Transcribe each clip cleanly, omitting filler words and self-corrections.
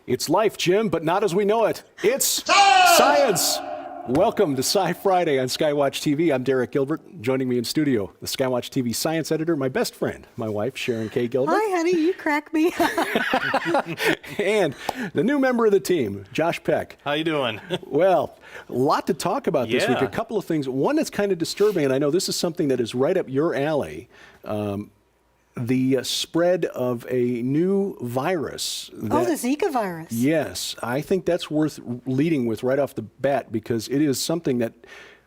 It's life, Jim, but not as we know it. It's science! Welcome to Sci Friday on SkyWatch TV. I'm Derek Gilbert. Joining me in studio, the SkyWatch TV science editor, my best friend, my wife, Sharon K. Gilbert. Hi, honey. You crack me. And the new member of the team, Josh Peck. How you doing? Well, a lot to talk about this week. A couple of things. One that's kind of disturbing, and I know this is something that is right up your alley. The spread of a new virus. The Zika virus. Yes, I think that's worth leading with right off the bat because it is something that,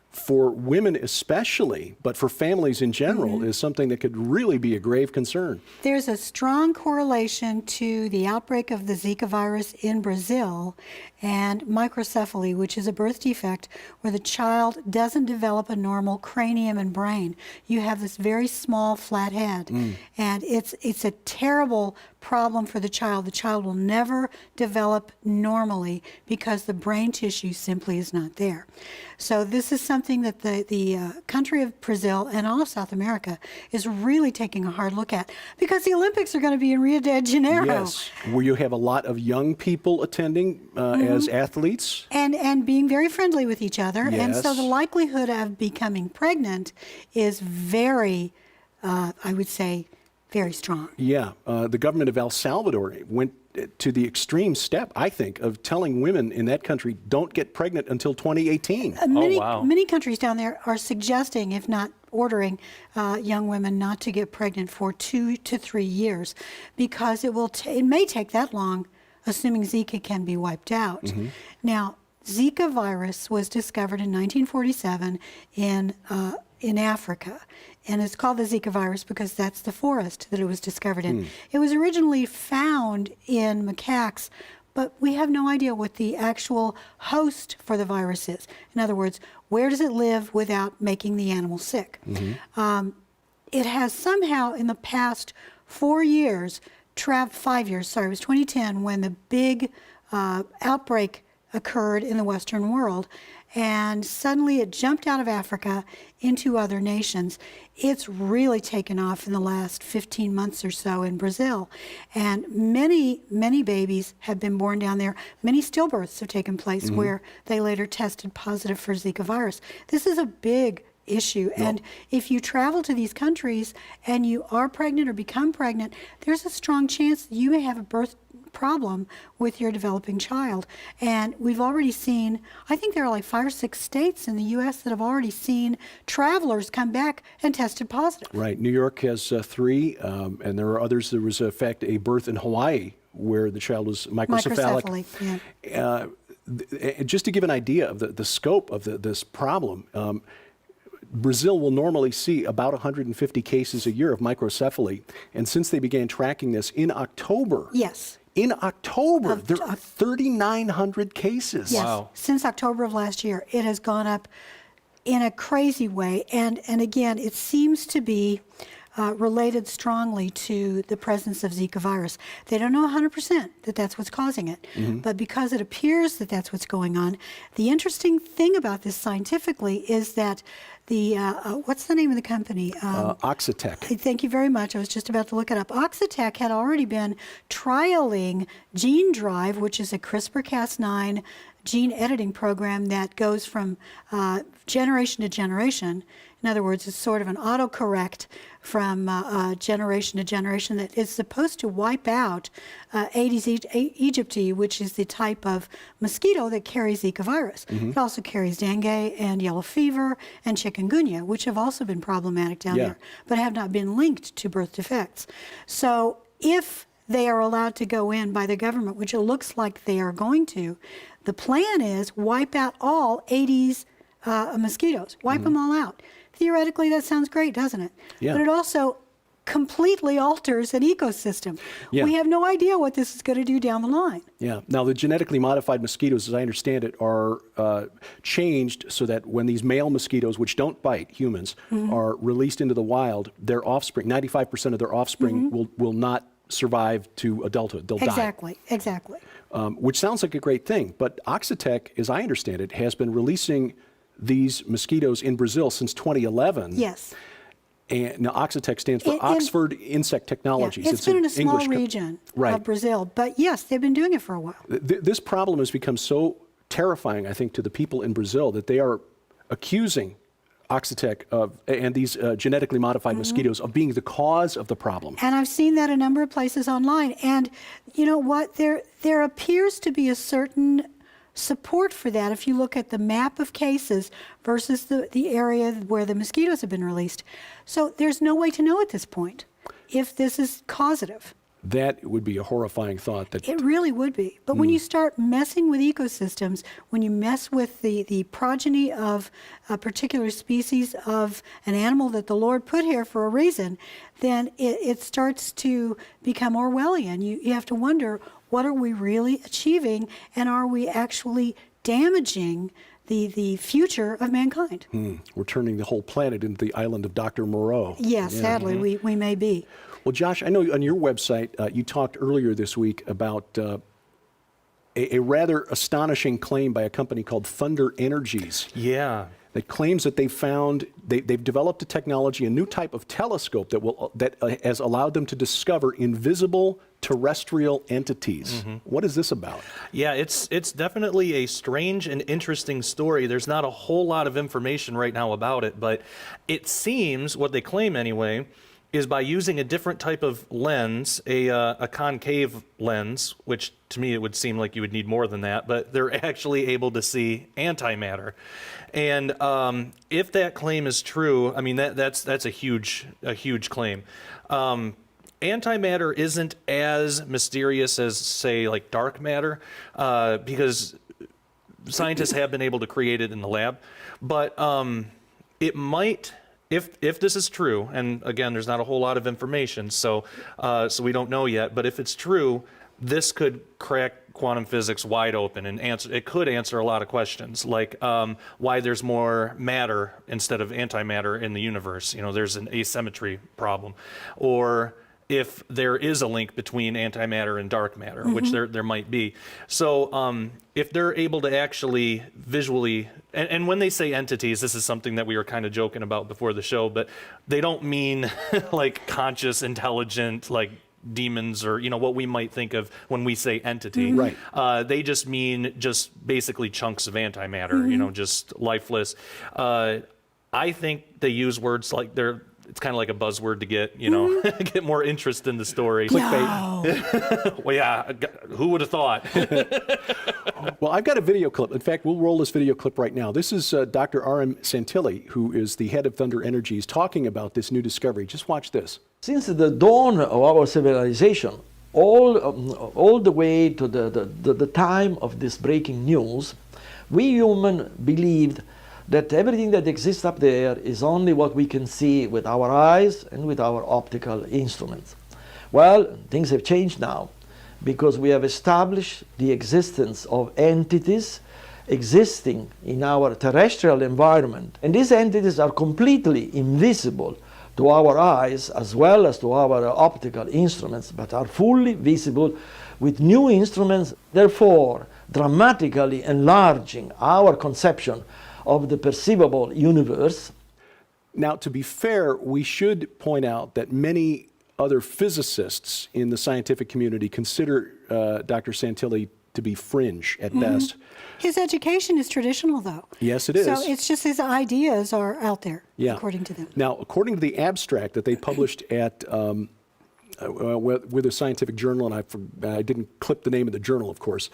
for women especially, but for families in general, is something that could really be a grave concern. There's a strong correlation to the outbreak of the Zika virus in Brazil and microcephaly, which is a birth defect where the child doesn't develop a normal cranium and brain. You have this very small flat head, and it's a terrible problem for the child. The child will never develop normally because the brain tissue simply is not there. So this is something that the country of Brazil and all of South America is really taking a hard look at because the Olympics are going to be in Rio de Janeiro. Yes, where you have a lot of young people attending as athletes. And being very friendly with each other. Yes. And so the likelihood of becoming pregnant is very, I would say, very strong. Yeah, the government of El Salvador went to the extreme step, I think, of telling women in that country don't get pregnant until 2018. Many countries down there are suggesting, if not ordering, young women not to get pregnant for 2 to 3 years because it may take that long, assuming Zika can be wiped out. Now, Zika virus was discovered in 1947 in Africa. And it's called the Zika virus because that's the forest that it was discovered in. It was originally found in macaques, but we have no idea what the actual host for the virus is. In other words, where does it live without making the animal sick? It has somehow in the past 4 years, 5 years, sorry, it was 2010 when the big outbreak occurred in the Western world, and suddenly it jumped out of Africa into other nations. It's really taken off in the last 15 months or so in Brazil, and many babies have been born down there. Many stillbirths have taken place where they later tested positive for Zika virus. This is a big issue, and if you travel to these countries and you are pregnant or become pregnant, there's a strong chance that you may have a birth problem with your developing child. And we've already seen, I think there are like 5 or 6 states in the U.S. that have already seen travelers come back and tested positive. Right. New York has 3, and there are others. There was, in fact, a birth in Hawaii where the child was microcephalic. Just to give an idea of the scope of this problem, Brazil will normally see about 150 cases a year of microcephaly, and since they began tracking this in October, in October, there are 3,900 cases. Yes. Wow. Since October of last year, it has gone up in a crazy way. And again, it seems to be related strongly to the presence of Zika virus. They don't know 100% that that's what's causing it. But because it appears that that's what's going on, the interesting thing about this scientifically is that the, what's the name of the company? Oxitec. Thank you very much. I was just about to look it up. Oxitec had already been trialing Gene Drive, which is a CRISPR-Cas9 gene editing program that goes from generation to generation. In other words, it's sort of an autocorrect from generation to generation that is supposed to wipe out Aedes aegypti, which is the type of mosquito that carries Zika virus. It also carries dengue and yellow fever and chikungunya, which have also been problematic down there, but have not been linked to birth defects. So if they are allowed to go in by the government, which it looks like they are going to, the plan is wipe out all Aedes mosquitoes, wipe them all out. Theoretically, that sounds great, doesn't it? Yeah. But it also completely alters an ecosystem. We have no idea what this is going to do down the line. Yeah. Now, the genetically modified mosquitoes, as I understand it, are changed so that when these male mosquitoes, which don't bite humans, are released into the wild, their offspring, 95% of their offspring will not survive to adulthood. They'll die. Exactly. Which sounds like a great thing. But Oxitec, as I understand it, has been releasing these mosquitoes in Brazil since 2011. Yes. And now Oxitec stands for Oxford Insect Technologies. It's been in a small English region right. of Brazil, but yes, they've been doing it for a while. This problem has become so terrifying, I think, to the people in Brazil that they are accusing Oxitec and these genetically modified mosquitoes of being the cause of the problem. And I've seen that a number of places online. And you know what? There appears to be a certain support for that if you look at the map of cases versus the area where the mosquitoes have been released. So there's no way to know at this point if this is causative. That would be a horrifying thought. That it really would be. But when you start messing with ecosystems, when you mess with the progeny of a particular species of an animal that the Lord put here for a reason, then it starts to become Orwellian. You have to wonder, what are we really achieving, and are we actually damaging the future of mankind? We're turning the whole planet into the island of Dr. Moreau. Yes, sadly, we may be. Well, Josh, I know on your website you talked earlier this week about a rather astonishing claim by a company called Thunder Energies. Yeah. That claims that they've developed a technology, a new type of telescope that has allowed them to discover invisible terrestrial entities. What is this about? Yeah, it's definitely a strange and interesting story. There's not a whole lot of information right now about it, but it seems, what they claim anyway, is by using a different type of lens, a concave lens, which to me it would seem like you would need more than that, but they're actually able to see antimatter. And if that claim is true, I mean, that's a huge claim. Antimatter isn't as mysterious as, say, like dark matter, because scientists have been able to create it in the lab, but it might. If this is true, and again, there's not a whole lot of information, so we don't know yet, but if it's true, this could crack quantum physics wide open and it could answer a lot of questions, like why there's more matter instead of antimatter in the universe. You know, there's an asymmetry problem. Or if there is a link between antimatter and dark matter, which there might be. So if they're able to actually visually, and when they say entities, this is something that we were kind of joking about before the show, but they don't mean like conscious, intelligent, like demons or, you know, what we might think of when we say entity. Right. They just mean just basically chunks of antimatter, you know, just lifeless. I think they use words like it's kind of like a buzzword to get, you know, get more interest in the story. Clickbait. Well, yeah, who would have thought? Well, I've got a video clip. In fact, we'll roll this video clip right now. This is Dr. R.M. Santilli, who is the head of Thunder Energies, talking about this new discovery. Just watch this. Since the dawn of our civilization, all the way to the time of this breaking news, we humans believed that everything that exists up there is only what we can see with our eyes and with our optical instruments. Well, things have changed now, because we have established the existence of entities existing in our terrestrial environment. And these entities are completely invisible to our eyes as well as to our optical instruments, but are fully visible with new instruments, therefore dramatically enlarging our conception of the perceivable universe. Now, to be fair, we should point out that many other physicists in the scientific community consider Dr. Santilli to be fringe at best. His education is traditional, though. Yes, it is. So it's just his ideas are out there, yeah. according to them. Now, according to the abstract that they published at with a scientific journal, and I didn't clip the name of the journal, of course.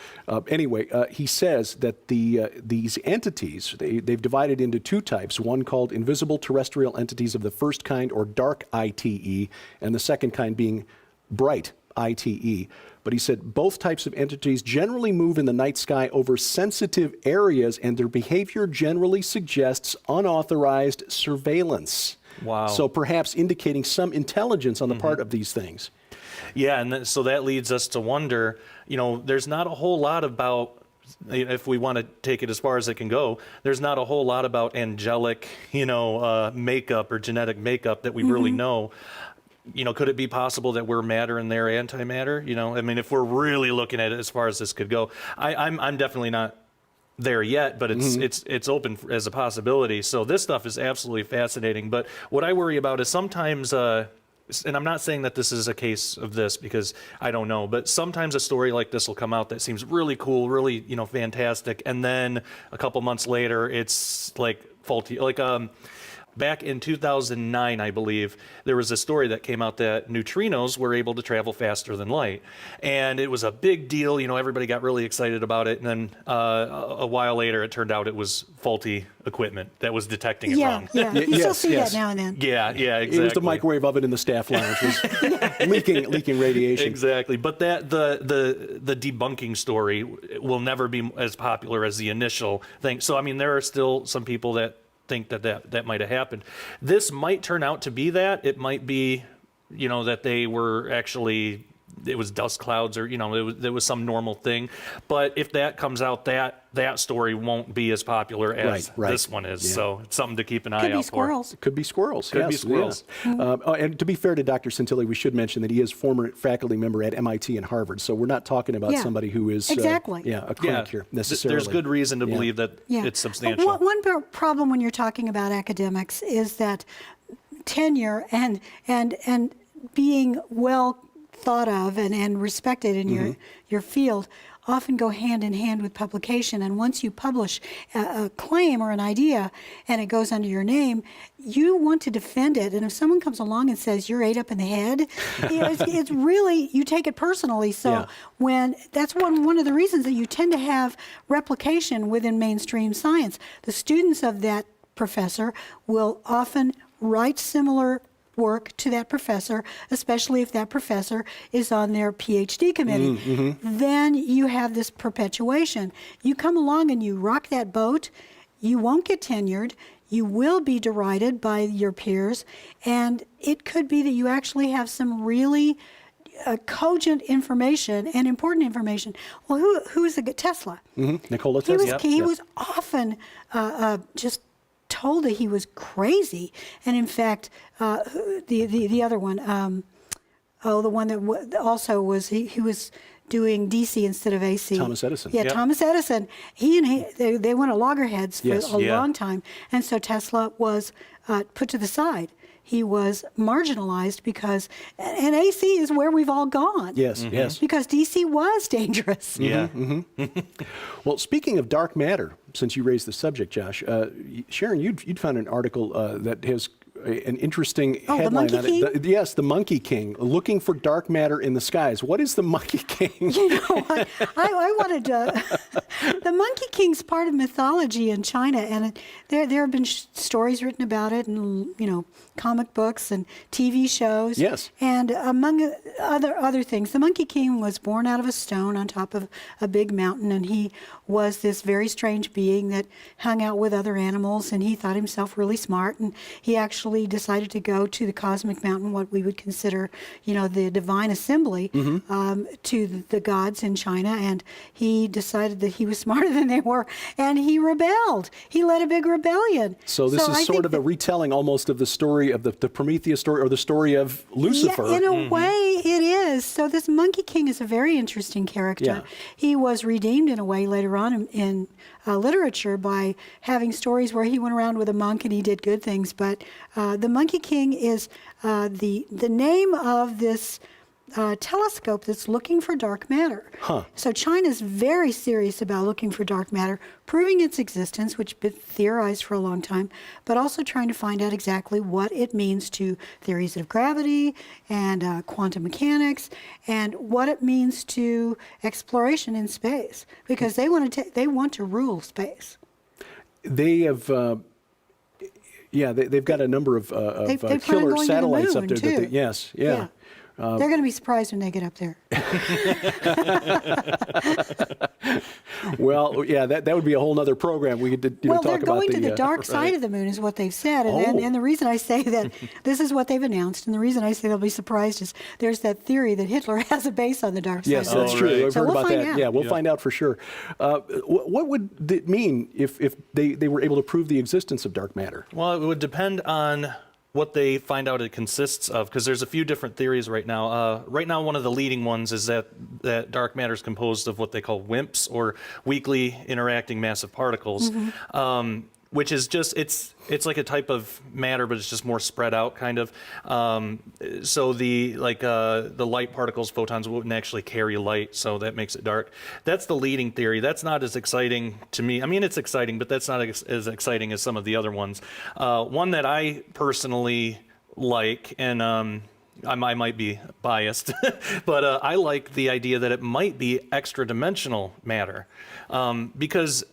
Anyway, he says that these entities, they've divided into two types, one called invisible terrestrial entities of the first kind, or dark ITE, and the second kind being bright ITE. But he said both types of entities generally move in the night sky over sensitive areas, and their behavior generally suggests unauthorized surveillance. Wow. So perhaps indicating some intelligence on the part of these things. Yeah, and so that leads us to wonder, you know, there's not a whole lot about, if we want to take it as far as it can go, there's not a whole lot about angelic, you know, makeup or genetic makeup that we really know. You know, could it be possible that we're matter and they're antimatter? You know, I mean, if we're really looking at it as far as this could go, I'm definitely not there yet, but it's open as a possibility. So this stuff is absolutely fascinating. But what I worry about is sometimes, and I'm not saying that this is a case of this because I don't know, but sometimes a story like this will come out that seems really cool, really, fantastic, and then a couple months later it's like faulty. Like back in 2009, I believe, there was a story that came out that neutrinos were able to travel faster than light. And it was a big deal. Everybody got really excited about it. And then a while later, it turned out it was faulty equipment that was detecting it wrong. Yeah, you still see that now and then. Yeah, exactly. It was the microwave oven in the staff lounge was leaking radiation. Exactly. But the debunking story will never be as popular as the initial thing. So, I mean, there are still some people that think that might have happened. This might turn out to be that. It might be, that they were actually, it was dust clouds, or there was some normal thing. But if that comes out, that story won't be as popular as this one is. Yeah. So it's something to keep an eye out for. It could be squirrels. Could be squirrels. Yeah. And to be fair to Dr. Santilli, we should mention that he is former faculty member at MIT and Harvard. So we're not talking about somebody who is a crank here necessarily. There's good reason to believe that it's substantial. One problem when you're talking about academics is that tenure and being well thought of and respected in your field often go hand in hand with publication. And once you publish a claim or an idea and it goes under your name, you want to defend it. And if someone comes along and says you're 8 up in the head, it's really, you take it personally. So when that's one of the reasons that you tend to have replication within mainstream science. The students of that professor will often write similar work to that professor, especially if that professor is on their PhD committee. Then you have this perpetuation. You come along and you rock that boat, you won't get tenured, you will be derided by your peers, and it could be that you actually have some really cogent information and important information. Well, who is Tesla? Nikola Tesla. He was often just told that he was crazy, and in fact, the other one, the one that also was he was doing DC instead of AC. Thomas Edison. Yeah, Thomas Edison. They went at loggerheads for a long time, and so Tesla was put to the side. He was marginalized because, and AC is where we've all gone. Yes, yes. Because DC was dangerous. Yeah. Well, speaking of dark matter, since you raised the subject, Josh, Sharon, you'd found an article that has an interesting headline. The Monkey King? Yes, the Monkey King, looking for dark matter in the skies. What is the Monkey King? You know what? I wanted to. The Monkey King's part of mythology in China, and there have been stories written about it, and comic books and TV shows. Yes. And among other things, the Monkey King was born out of a stone on top of a big mountain, and he was this very strange being that hung out with other animals, and he thought himself really smart, and he actually decided to go to the cosmic mountain, what we would consider, the divine assembly, to the gods in China, and he decided that he was smarter than they were, and he rebelled. He led a big rebellion. So this is sort of a retelling almost of the story of the Prometheus story, or the story of Lucifer. Yeah, in a way it is. So this Monkey King is a very interesting character. Yeah. He was redeemed in a way later on in literature by having stories where he went around with a monk and he did good things. But the Monkey King is the name of this telescope that's looking for dark matter. So China's very serious about looking for dark matter, proving its existence, which has been theorized for a long time, but also trying to find out exactly what it means to theories of gravity and quantum mechanics, and what it means to exploration in space, because they want to rule space. They have. They've got a number of killer satellites up there. Too. Yes. They're going to be surprised when they get up there. Well, that would be a whole other program. We could talk about they're going to the dark side of the moon is what they've said. And the reason I say that this is what they've announced, and the reason I say they'll be surprised is there's that theory that Hitler has a base on the dark side. Yes, that's true. I've heard about that. Out. Yeah, we'll find out for sure. What would it mean if they were able to prove the existence of dark matter? Well, it would depend on what they find out it consists of, because there's a few different theories right now. Right now, one of the leading ones is that dark matter is composed of what they call WIMPs, or weakly interacting massive particles, which is just, it's like a type of matter, but it's just more spread out, kind of. So the light particles, photons, wouldn't actually carry light, so that makes it dark. That's the leading theory. That's not as exciting to me. I mean, it's exciting, but that's not as exciting as some of the other ones. One that I personally like, and I might be biased, but I like the idea that it might be extra-dimensional matter, because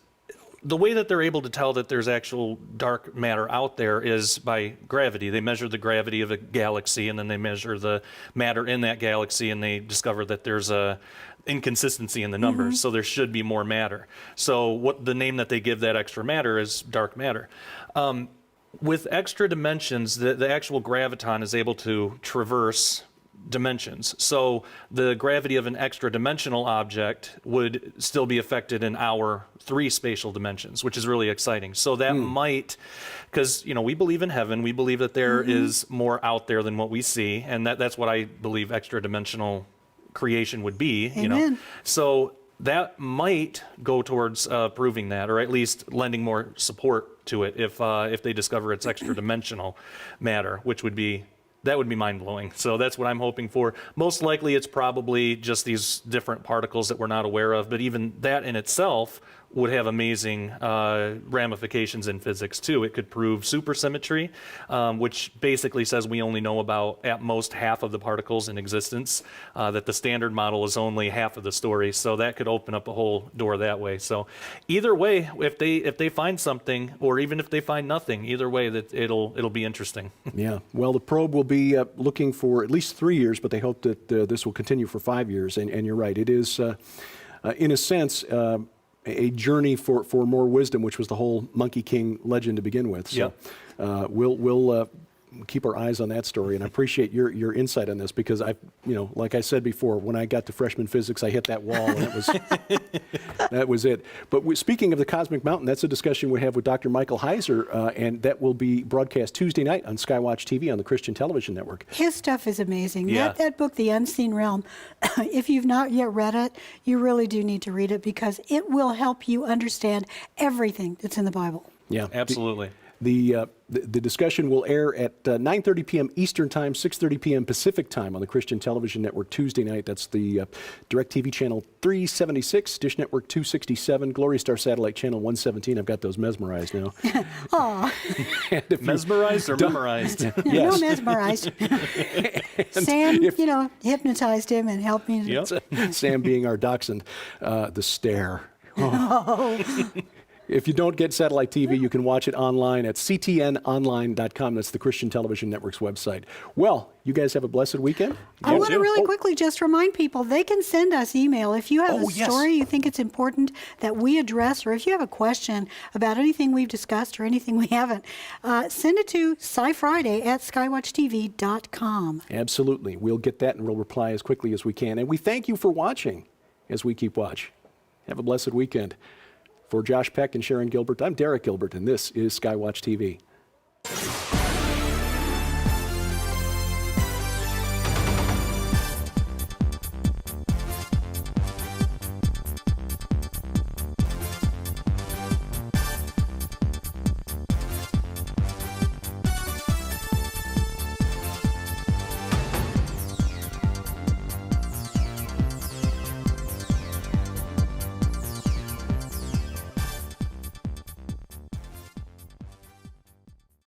the way that they're able to tell that there's actual dark matter out there is by gravity. They measure the gravity of a galaxy, and then they measure the matter in that galaxy, and they discover that there's a inconsistency in the numbers, so there should be more matter. So what the name that they give that extra matter is dark matter. With extra dimensions, the actual graviton is able to traverse dimensions. So the gravity of an extra dimensional object would still be affected in our 3 spatial dimensions, which is really exciting. So that might, because we believe in heaven, we believe that there is more out there than what we see, and that's what I believe extra dimensional creation would be. Amen. So that might go towards proving that, or at least lending more support to it if they discover it's extra dimensional matter, which would be mind-blowing. So that's what I'm hoping for. Most likely it's probably just these different particles that we're not aware of, but even that in itself would have amazing ramifications in physics too. It could prove supersymmetry, which basically says we only know about at most half of the particles in existence, that the standard model is only half of the story. So that could open up a whole door that way. So either way, if they find something, or even if they find nothing, either way, that it'll be interesting. Yeah. Well, the probe will be looking for at least 3 years, but they hope that this will continue for 5 years. And you're right. It is, in a sense, a journey for more wisdom, which was the whole Monkey King legend to begin with. So we'll keep our eyes on that story, and I appreciate your insight on this, because like I said before, when I got to freshman physics, I hit that wall, and it was that was it. But speaking of the Cosmic Mountain, that's a discussion we have with Dr. Michael Heiser, and that will be broadcast Tuesday night on SkyWatchTV on the Christian Television Network. His stuff is amazing. Yeah. That book, The Unseen Realm, if you've not yet read it, you really do need to read it, because it will help you understand everything that's in the Bible. Yeah, Absolutely. The discussion will air at 9:30 p.m. Eastern Time, 6:30 p.m. Pacific Time on the Christian Television Network Tuesday night. That's the DirecTV channel 376, Dish Network 267, Glory Star Satellite channel 117. I've got those mesmerized now. Oh, Mesmerized or memorized? Yes. no, mesmerized. Sam, hypnotized him and helped me. Yep. Sam being our dachshund, the stare. Oh. If you don't get satellite TV, you can watch it online at ctnonline.com. That's the Christian Television Network's website. Well, you guys have a blessed weekend. I want to really quickly just remind people, they can send us email. If you have a story you think it's important that we address, or if you have a question about anything we've discussed or anything we haven't, send it to SciFriday@skywatchtv.com. Absolutely. We'll get that, and we'll reply as quickly as we can. And we thank you for watching as we keep watch. Have a blessed weekend. For Josh Peck and Sharon Gilbert, I'm Derek Gilbert, and this is SkyWatch TV.